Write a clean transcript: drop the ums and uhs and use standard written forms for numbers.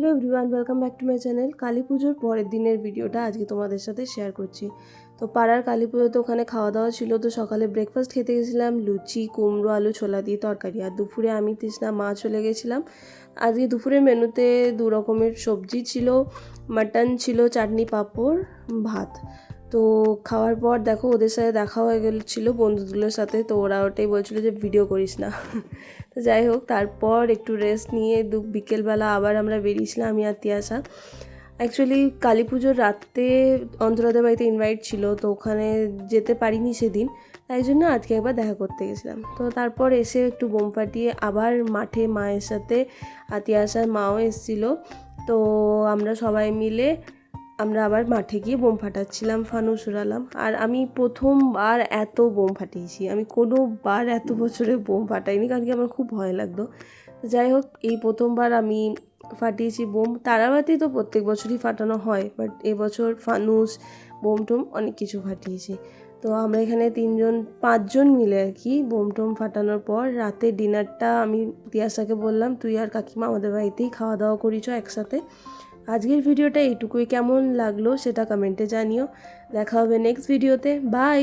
Hello everyone, welcome back to my channel. Kali পুজোর পরের দিনের ভিডিওটা আজকে তোমাদের সাথে শেয়ার করছি। তো পাড়ার কালী পুজোতে ওখানে খাওয়া দাওয়া ছিল। তো সকালে ব্রেকফাস্ট খেতে গেছিলাম লুচি, কুমড়ো, আলু, ছোলা দিয়ে তরকারি। আর দুপুরে আমি, তৃষ্ণা, মা চলে গেছিলাম। আজকে দুপুরের মেনুতে 2 রকমের সবজি ছিল, মাটন ছিল, চাটনি, পাঁপড়, ভাত। তো খাওয়ার পর দেখো ওদের সাথে দেখা হয়ে গেছিলো বন্ধুগুলোর সাথে। তো ওরা ওটাই বলছিলো যে ভিডিও করিস না। তো যাই হোক, তারপর একটু রেস্ট নিয়ে বিকেলবেলা আবার আমরা বেরিয়েছিলাম আমি আর তিয়াশা। অ্যাকচুয়ালি কালী পুজোর রাতে অন্তরাদের বাড়িতে ইনভাইট ছিল, তো ওখানে যেতে পারিনি সেদিন, তাই জন্য আজকে একবার দেখা করতে গেছিলাম। তো তারপর এসে একটু বোম ফাটিয়ে আবার মাঠে মায়ের সাথে, তিয়াশার মাও এসেছিলো। তো আমরা সবাই মিলে আবার মাঠে গিয়ে বোম ফাটাচ্ছিলাম, ফানুস উড়ালাম। আর আমি প্রথমবার এত বোম ফাটিয়েছি, আমি কোনোবার এত বছরে বোম ফাটাইনি, কারণ কি আমার খুব ভয় লাগতো। তো যাই হোক, এই প্রথমবার আমি ফাটিয়েছি বোম। তারাবাতি তো প্রত্যেক বছরই ফাটানো হয়, বাট এবছর ফানুস, বোম টোম অনেক কিছু ফাটিয়েছি। তো আমরা এখানে 5জন মিলে আর কি বোম টোম ফাটানোর পর রাতে ডিনারটা আমি তিয়াশাকে বললাম, তুই আর কাকিমা আমাদের বাড়িতেই খাওয়া দাওয়া করিস একসাথে। আজকের ভিডিওটা এইটুকুই। কেমন লাগলো সেটা কমেন্টে জানিও। দেখা হবে নেক্সট ভিডিওতে। বাই।